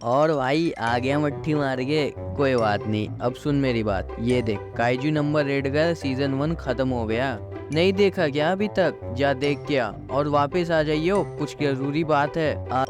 और भाई आ गया मट्ठी मार के। कोई बात नहीं, अब सुन मेरी बात। ये देख, काइजू नंबर 8 का सीजन 1 खत्म हो गया। नहीं देखा क्या अभी तक? जा देख क्या और वापस आ जाइयो, कुछ जरूरी बात है। आ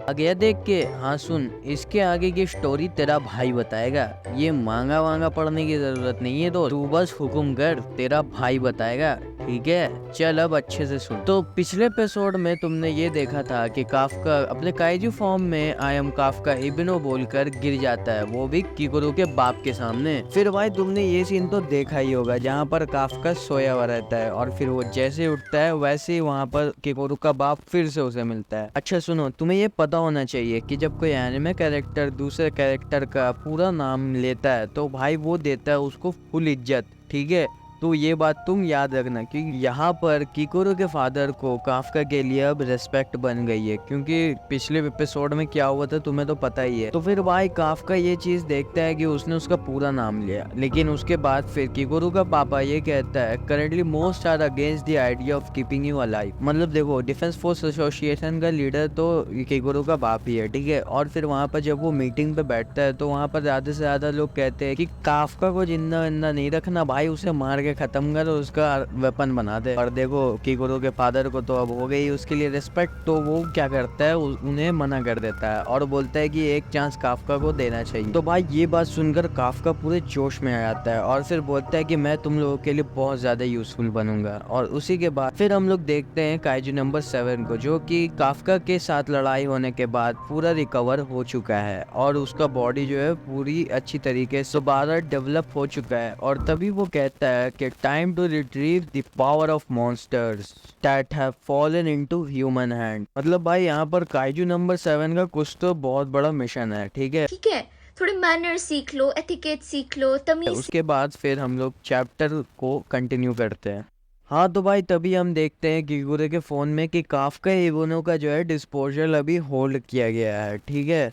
गया देख के? हाँ सुन, इसके आगे की स्टोरी तेरा भाई बताएगा। ये मांगा वांगा पढ़ने की जरूरत नहीं है, तो तू बस हुक्म कर, तेरा भाई बताएगा। ठीक है, चल अब अच्छे से सुन। तो पिछले एपिसोड में तुमने ये देखा था कि काफका अपने काइजू फॉर्म में आई एम काफका इब्नो बोलकर गिर जाता है, वो भी किकुरु के बाप के सामने। फिर भाई तुमने ये सीन तो देखा ही होगा, जहाँ पर काफका सोया हुआ रहता है और फिर वो जैसे उठता है वैसे ही वहाँ पर किकुरु का बाप फिर से उसे मिलता है। अच्छा सुनो, तुम्हें ये पता होना चाहिए कि जब कोई एनिमे कैरेक्टर दूसरे कैरेक्टर का पूरा नाम लेता है तो भाई वो देता है उसको फुल इज्जत। ठीक है, तो ये बात तुम याद रखना कि यहाँ पर किकुरु के फादर को काफका के लिए अब रेस्पेक्ट बन गई है, क्योंकि पिछले एपिसोड में क्या हुआ था तुम्हें तो पता ही है। तो फिर भाई काफका ये चीज देखता है कि उसने उसका पूरा नाम लिया, लेकिन उसके बाद फिर किकुरु का पापा ये कहता है currently most are against the idea of keeping you alive. मतलब देखो, डिफेंस फोर्स एसोसिएशन का लीडर तो किकुरु का बाप ही है। ठीक है, और फिर वहाँ पर जब वो मीटिंग पे बैठता है तो वहाँ पर ज्यादा से ज्यादा लोग कहते हैं कि काफका को जिंदा विंदा नहीं रखना भाई, उसे मार के खत्म कर, उसका वेपन बना दे। और देखो, किकुरु के फादर को तो अब हो गई उसके लिए रिस्पेक्ट, तो वो क्या करता है, उन्हें मना कर देता है और बोलता है कि एक चांस काफका को देना चाहिए। तो भाई ये बात सुनकर काफका पूरे जोश में आ जाता है और फिर बोलता है कि मैं तुम लोगों के लिए बहुत ज्यादा यूजफुल बनूंगा। और उसी के बाद फिर हम लोग देखते हैं काइजू नंबर 7 को, जो कि काफका के साथ लड़ाई होने के बाद पूरा रिकवर हो चुका है और उसका बॉडी जो है पूरी अच्छी तरीके से दोबारा डेवलप हो चुका है। और तभी वो कहता है कि time to retrieve the power of monsters that have fallen into human hand. मतलब भाई यहाँ पर काइजू नंबर 7 का कुछ तो बहुत बड़ा मिशन है। ठीक है, थोड़े मैनर सीख लो, एथिकेट सीख लो, तमीज। उसके बाद फिर हम लोग चैप्टर को कंटिन्यू करते हैं। हाँ तो भाई तभी हम देखते हैं किकुरु के फोन में कि काफका इबोनो का जो है डिस्पोजल अभी होल्ड किया गया है। ठीक है,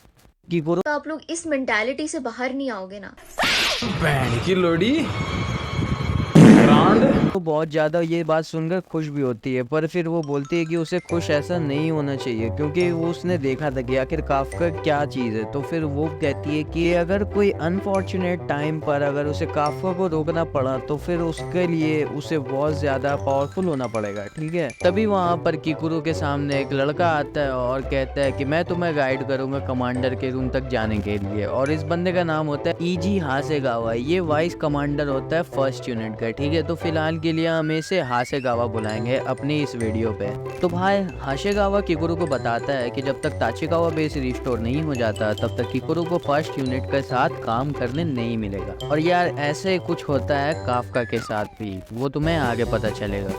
किकुरु तो आप लोग इस मेंटालिटी से बाहर नहीं आओगे ना। बहन की लोड़ी रांड। तो बहुत ज्यादा ये बात सुनकर खुश भी होती है, पर फिर वो बोलती है कि उसे खुश ऐसा नहीं होना चाहिए, क्योंकि वो उसने देखा था कि आखिर काफका क्या चीज है। तो फिर वो कहती है कि अगर कोई अनफॉर्चुनेट टाइम पर अगर उसे काफका को रोकना पड़ा तो फिर उसके लिए उसे बहुत ज्यादा पावरफुल होना पड़ेगा। ठीक है, तभी वहाँ पर किकुरु के सामने एक लड़का आता है और कहता है कि मैं तुम्हें गाइड करूंगा कमांडर के रूम तक जाने के लिए। और इस बंदे का नाम होता है ईजी हासेगावा, ये वाइस कमांडर होता है फर्स्ट यूनिट का। ठीक है, तो फिलहाल के लिए हम इसे हासेगावा बुलाएंगे अपनी इस वीडियो पे। तो भाई हासेगावा किकुरु को बताता है कि जब तक ताचिगावा बेस रिस्टोर नहीं हो जाता तब तक किकुरु को फर्स्ट यूनिट के साथ काम करने नहीं मिलेगा। और यार ऐसे कुछ होता है काफका के साथ भी, वो तुम्हें आगे पता चलेगा।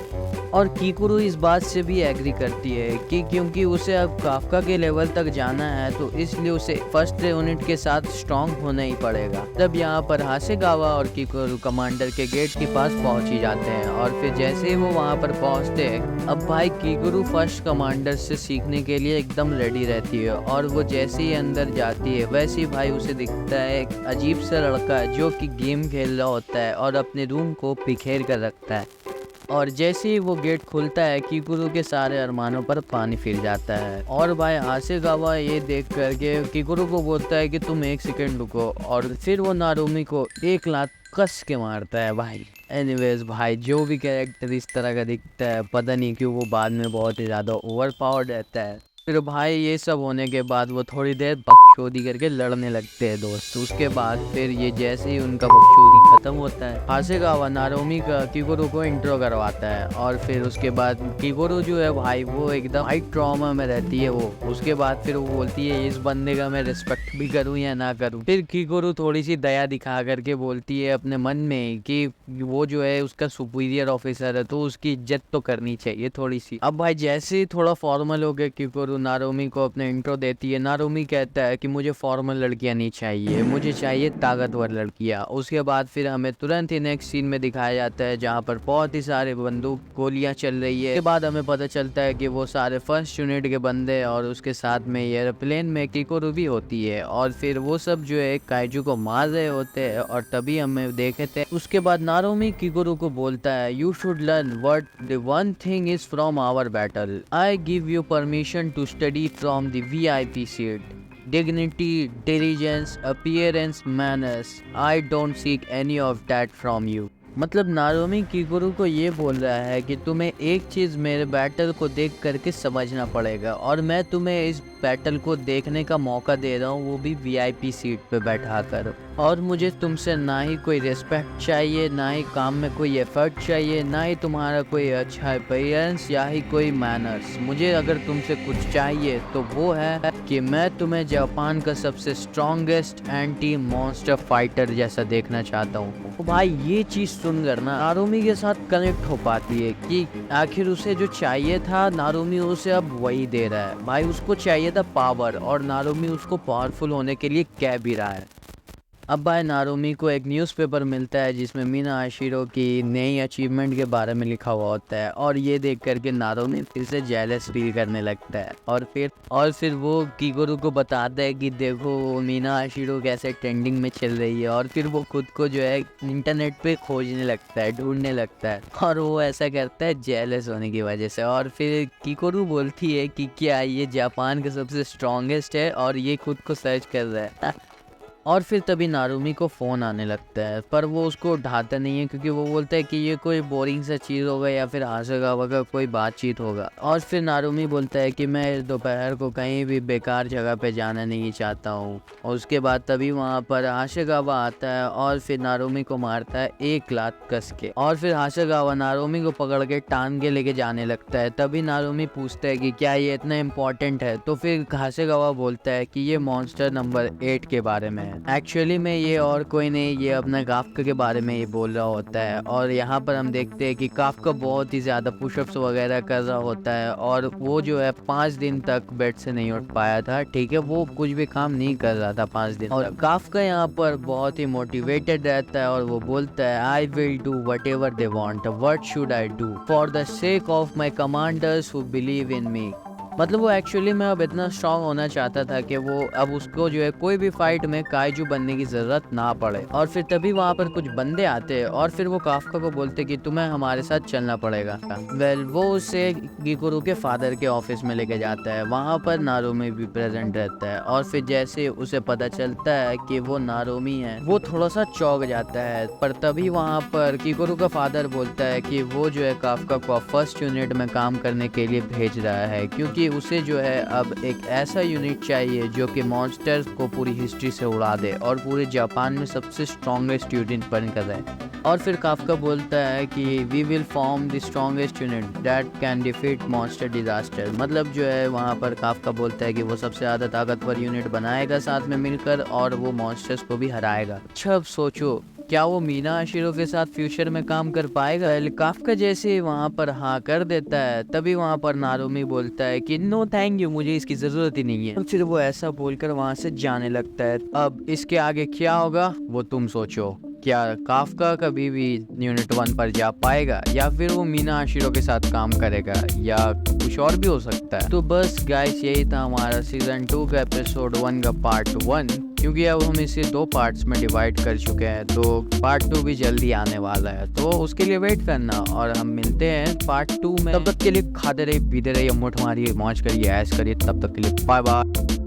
और किकुरु इस बात से भी एग्री करती है कि क्योंकि उसे अब काफका के लेवल तक जाना है तो इसलिए उसे फर्स्ट यूनिट के साथ स्ट्रांग होना ही पड़ेगा। तब यहाँ पर हासेगावा और किकुरु कमांडर के गेट के पास पहुंच ही जाते हैं और फिर जैसे ही वो वहां पर पहुंचते हैं, अब भाई किकुरु फर्स्ट कमांडर से सीखने के लिए एकदम रेडी रहती है। और वो जैसे ही अंदर जाती है वैसे ही भाई उसे दिखता है एक अजीब सा लड़का जो कि गेम खेल रहा होता है और अपने रूम को बिखेर कर रखता है। और जैसे ही वो गेट खुलता है किकुरु के सारे अरमानों पर पानी फिर जाता है। और भाई हासेगावा ये देख करके किकुरु को बोलता है कि तुम एक सेकंड रुको, और फिर वो नारुमी को एक लात कस के मारता है भाई। एनीवेज भाई, जो भी कैरेक्टर इस तरह का दिखता है पता नहीं क्यों वो बाद में बहुत ही ज़्यादा ओवर पावर्ड रहता है। फिर भाई ये सब होने के बाद वो थोड़ी देर बकचोदी करके लड़ने लगते हैं दोस्त। उसके बाद फिर ये जैसे ही उनका बकचोदी खत्म होता है, हासेगावा नारुमी का किकुरु को इंट्रो करवाता है। और फिर उसके बाद किकुरु जो है भाई वो एकदम हाई ट्रॉमा में रहती है वो। उसके बाद फिर वो बोलती है इस बंदे का मैं रिस्पेक्ट भी करूं या ना करूं। फिर किकुरु थोड़ी सी दया दिखा करके बोलती है अपने मन में कि वो जो है उसका सुपीरियर ऑफिसर है तो उसकी इज्जत तो करनी चाहिए थोड़ी सी। अब भाई जैसे ही थोड़ा फॉर्मल हो गया किकुरु नारुमी को अपने इंट्रो देती है। नारुमी कहता है कि मुझे फॉर्मल लड़कियां नहीं चाहिए, मुझे चाहिए ताकतवर लड़कियां। उसके बाद फिर हमें तुरंत ही नेक्स्ट सीन में दिखाया जाता है जहां पर बहुत ही सारे बंदूक गोलियां चल रही है। उसके बाद हमें पता चलता है कि वो सारे फर्स्ट यूनिट के बंदे और उसके साथ में एयरप्लेन में किकुरु भी होती है। और फिर वो सब जो है काइजू को मार रहे होते हैं और तभी हमें देखते हैं। उसके बाद नारुमी किकुरु को बोलता है you should learn what the one thing is from our battle, I give you permission to study from the VIP seat. Dignity, diligence, appearance, manners. I don't seek any of that from you. मतलब नारोमी किकुरु को ये बोल रहा है कि तुम्हें एक चीज़ मेरे बैटल को देख करके समझना पड़ेगा, और मैं तुम्हें इस बैटल को देखने का मौका दे रहा हूँ, वो भी VIP सीट पे बैठा कर। और मुझे तुमसे ना ही कोई रिस्पेक्ट चाहिए, ना ही काम में कोई एफर्ट चाहिए, ना ही तुम्हारा कोई अच्छा अपीयरेंस या ही कोई मैनर्स। मुझे अगर तुमसे कुछ चाहिए तो वो है कि मैं तुम्हें जापान का सबसे स्ट्रॉन्गेस्ट एंटी मॉन्स्टर फाइटर जैसा देखना चाहता हूँ। तो भाई ये चीज़ सुनकर ना नारुमी के साथ कनेक्ट हो पाती है कि आखिर उसे जो चाहिए था नारुमी उसे अब वही दे रहा है। भाई उसको चाहिए था पावर, और नारुमी उसको पावरफुल होने के लिए कह भी रहा है। अब भाई नारुमी को एक न्यूज़पेपर मिलता है जिसमें मीना हाशिरो की नई अचीवमेंट के बारे में लिखा हुआ होता है, और ये देख करके नारुमी फिर से जेलस फील करने लगता है। और फिर वो किकुरु को बताता है कि देखो मीना हाशिरो कैसे ट्रेंडिंग में चल रही है, और फिर वो खुद को जो है इंटरनेट पे खोजने लगता है, ढूंढने लगता है, और वो ऐसा करता है जेलस होने की वजह से। और फिर किकुरु बोलती है कि क्या ये जापान का सबसे स्ट्रॉन्गेस्ट है, और ये खुद को सर्च कर रहा है। और फिर तभी नारुमी को फ़ोन आने लगता है, पर वो उसको उठाता नहीं है क्योंकि वो बोलता है कि ये कोई बोरिंग सा चीज़ होगा या फिर हासेगावा का कोई बातचीत होगा। और फिर नारुमी बोलता है कि मैं दोपहर को कहीं भी बेकार जगह पे जाना नहीं चाहता हूँ। और उसके बाद तभी वहाँ पर हासेगावा आता है और फिर नारुमी को मारता है 1 लात कस के। और फिर हासेगावा नारुमी को पकड़ के टांग के लेके जाने लगता है। तभी नारुमी पूछता है कि क्या ये इतना इम्पोर्टेंट है, तो फिर हासेगावा बोलता है कि ये मॉन्स्टर नंबर 8 के बारे में है। एक्चुअली में ये और कोई नहीं, ये अपना काफ्का के बारे में ये बोल रहा होता है। और यहाँ पर हम देखते हैं कि काफ्का बहुत ही ज़्यादा पुशअप्स वगैरह कर रहा होता है, और वो जो है 5 दिन तक बेड से नहीं उठ पाया था। ठीक है, वो कुछ भी काम नहीं कर रहा था 5 दिन। और काफ्का यहाँ पर बहुत ही मोटिवेटेड रहता है और वो बोलता है I will do whatever they want, what should I do for the sake of my commanders who believe in me. मतलब वो एक्चुअली में अब इतना स्ट्रांग होना चाहता था कि वो अब उसको जो है कोई भी फाइट में काइजू बनने की ज़रूरत ना पड़े। और फिर तभी वहाँ पर कुछ बंदे आते हैं और फिर वो काफ्का को बोलते कि तुम्हें हमारे साथ चलना पड़ेगा। वो उसे किकुरु के फादर के ऑफिस में लेके जाता है। वहाँ पर नारुमी भी प्रेजेंट रहता है, और फिर जैसे उसे पता चलता है कि वो नारुमी है, वो थोड़ा सा चौंक जाता है। पर तभी वहाँ पर किकुरु का फादर बोलता है कि वो जो है काफ्का को फर्स्ट यूनिट में काम करने के लिए भेज रहा है, क्योंकि उसे जो है अब एक ऐसा यूनिट चाहिए जो कि मॉन्स्टर्स को पूरी हिस्ट्री से उड़ा दे और पूरे जापान में सबसे स्ट्रॉन्गेस्ट यूनिट बनकर रहे। और फिर काफ्का बोलता है कि we will form the strongest unit that can defeat monster disaster. मतलब जो है वहाँ पर काफ्का बोलता है कि वो सबसे ज़्यादा ताकतवर यूनिट बनाएगा साथ में मिलकर, और वो मॉन्स्टर्स को भी हराएगा। अच्छा अब सोचो, क्या वो मीना हाशिरो के साथ फ्यूचर में काम कर पाएगा? काफ्का जैसे वहाँ पर हाँ कर देता है, तभी वहाँ पर नारुमी बोलता है कि नो थैंक यू, मुझे इसकी ज़रूरत ही नहीं है। और फिर वो ऐसा बोलकर वहाँ से जाने लगता है। अब इसके आगे क्या होगा वो तुम सोचो। क्या काफ्का कभी भी यूनिट 1 पर जा पाएगा, या फिर वो मीना हाशिरो के साथ काम करेगा, या कुछ और भी हो सकता है? तो बस गाइस, यही था हमारा सीजन 2 का एपिसोड 1 का पार्ट 1। क्योंकि अब हम इसे 2 पार्ट्स में डिवाइड कर चुके हैं, तो पार्ट 2 भी जल्दी आने वाला है, तो उसके लिए वेट करना। और हम मिलते हैं पार्ट 2 में। तब तक के लिए खाते रहिए, पीते रहिए, मुठ मारिए, मौज करिए, ऐश करिए। तब तक के लिए बाय बाय।